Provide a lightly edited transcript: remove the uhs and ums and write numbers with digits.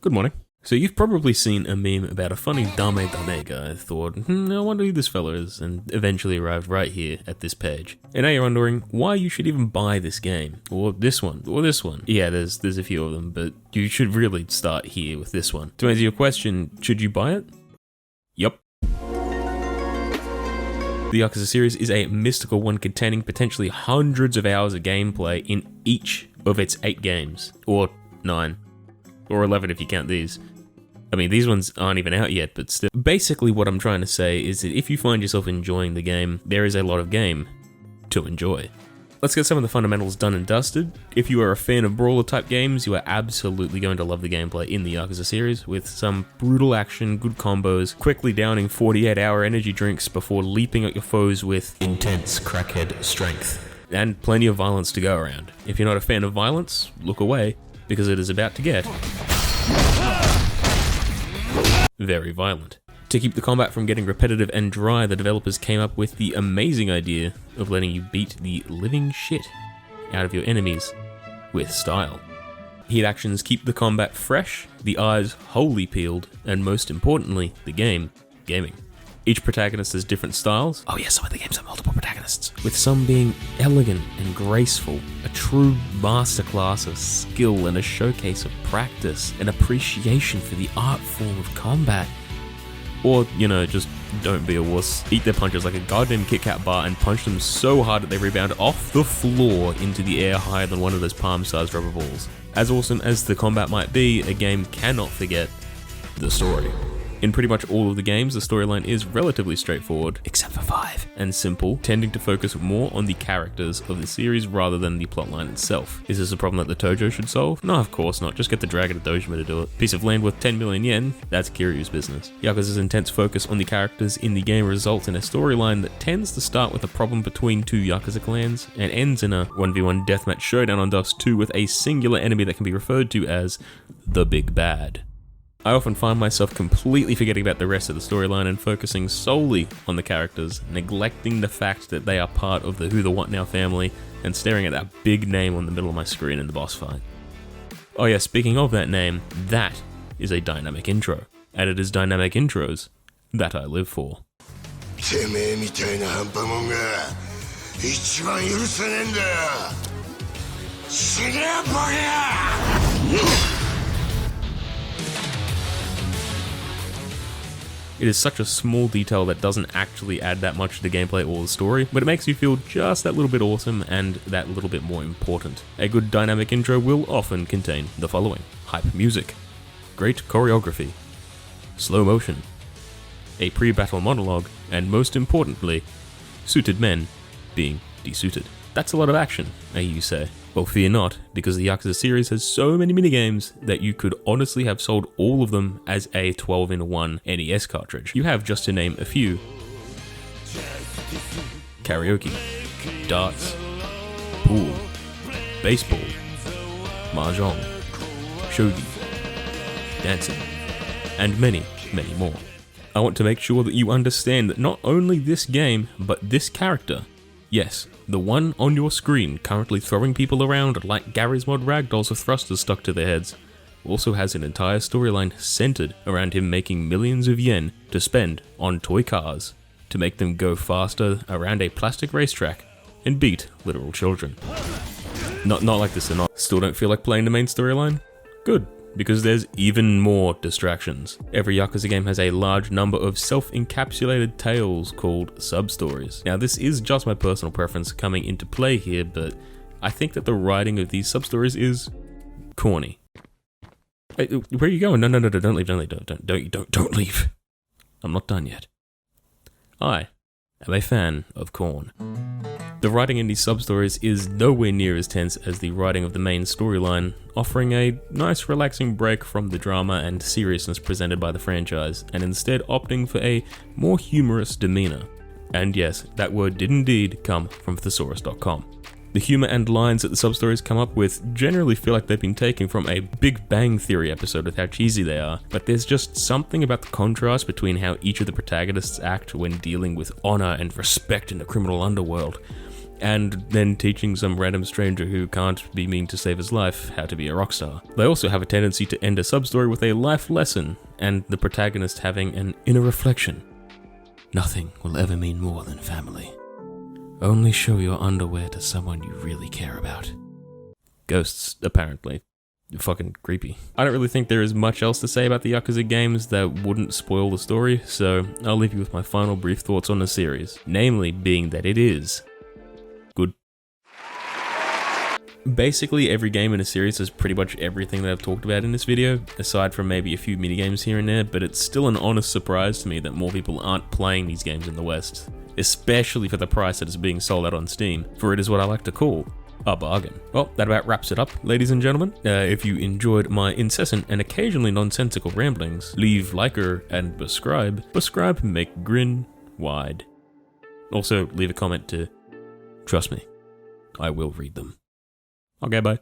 Good morning. So you've probably seen a meme about a funny Dame guy, thought, I wonder who this fella is, and eventually arrived right here at this page. And now you're wondering why you should even buy this game, or this one, or this one. Yeah, there's a few of them, but you should really start here with this one. To answer your question, should you buy it? Yup. The Yakuza series is a mystical one containing potentially hundreds of hours of gameplay in each of its 8 games, or 9, or 11 if you count these. I mean, these ones aren't even out yet, but still. Basically what I'm trying to say is that if you find yourself enjoying the game, there is a lot of game to enjoy. Let's get some of the fundamentals done and dusted. If you are a fan of brawler type games, you are absolutely going to love the gameplay in the Yakuza series, with some brutal action, good combos, quickly downing 48-hour energy drinks before leaping at your foes with intense crackhead strength, and plenty of violence to go around. If you're not a fan of violence, look away, because it is about to get very violent. To keep the combat from getting repetitive and dry, the developers came up with the amazing idea of letting you beat the living shit out of your enemies with style. Hit actions keep the combat fresh, the eyes wholly peeled, and most importantly, the gaming. Each protagonist has different styles. Oh yeah, some of the games have multiple protagonists, with some being elegant and graceful, a true masterclass of skill and a showcase of practice and appreciation for the art form of combat. Or, just don't be a wuss. Eat their punches like a goddamn Kit Kat bar and punch them so hard that they rebound off the floor into the air higher than one of those palm-sized rubber balls. As awesome as the combat might be, a game cannot forget the story. In pretty much all of the games, the storyline is relatively straightforward, except for 5, and simple, tending to focus more on the characters of the series rather than the plotline itself. Is this a problem that the Tojo should solve? No, of course not, just get the Dragon of Dojima to do it. Piece of land worth 10 million yen, that's Kiryu's business. Yakuza's intense focus on the characters in the game results in a storyline that tends to start with a problem between 2 Yakuza clans, and ends in a 1v1 deathmatch showdown on Dust 2 with a singular enemy that can be referred to as the Big Bad. I often find myself completely forgetting about the rest of the storyline and focusing solely on the characters, neglecting the fact that they are part of the Who the What Now family, and staring at that big name on the middle of my screen in the boss fight. Oh yeah, speaking of that name, that is a dynamic intro, and it is dynamic intros that I live for. It is such a small detail that doesn't actually add that much to the gameplay or the story, but it makes you feel just that little bit awesome and that little bit more important. A good dynamic intro will often contain the following: hype music, great choreography, slow motion, a pre-battle monologue, and most importantly, suited men being desuited. That's a lot of action, you say. Well, fear not, because the Yakuza series has so many minigames that you could honestly have sold all of them as a 12-in-1 NES cartridge. You have, just to name a few: karaoke, darts, pool, baseball, mahjong, shogi, dancing, and many, many more. I want to make sure that you understand that not only this game, but this character, yes, the one on your screen currently throwing people around like Gary's Mod ragdolls with thrusters stuck to their heads, also has an entire storyline centered around him making millions of yen to spend on toy cars to make them go faster around a plastic racetrack and beat literal children. Not like this, still don't feel like playing the main storyline? Good, because there's even more distractions. Every Yakuza game has a large number of self-encapsulated tales called sub-stories. Now, this is just my personal preference coming into play here, but I think that the writing of these sub-stories is corny. Hey, where are you going? No, don't leave, don't leave. I'm not done yet. I am a fan of corn. The writing in these sub-stories is nowhere near as tense as the writing of the main storyline, offering a nice relaxing break from the drama and seriousness presented by the franchise, and instead opting for a more humorous demeanor. And yes, that word did indeed come from thesaurus.com. The humor and lines that the sub-stories come up with generally feel like they've been taken from a Big Bang Theory episode with how cheesy they are, but there's just something about the contrast between how each of the protagonists act when dealing with honor and respect in the criminal underworld, and then teaching some random stranger who can't be mean to save his life how to be a rock star. They also have a tendency to end a sub-story with a life lesson, and the protagonist having an inner reflection. Nothing will ever mean more than family. Only show your underwear to someone you really care about. Ghosts, apparently. Fucking creepy. I don't really think there is much else to say about the Yakuza games that wouldn't spoil the story, so I'll leave you with my final brief thoughts on the series, namely being that it is good. Basically every game in a series has pretty much everything that I've talked about in this video, aside from maybe a few minigames here and there, but it's still an honest surprise to me that more people aren't playing these games in the West, especially for the price that is being sold out on Steam, for it is what I like to call a bargain. Well, that about wraps it up, ladies and gentlemen. If you enjoyed my incessant and occasionally nonsensical ramblings, leave liker and subscribe. Subscribe, make grin wide. Also, leave a comment to trust me, I will read them. Okay, bye.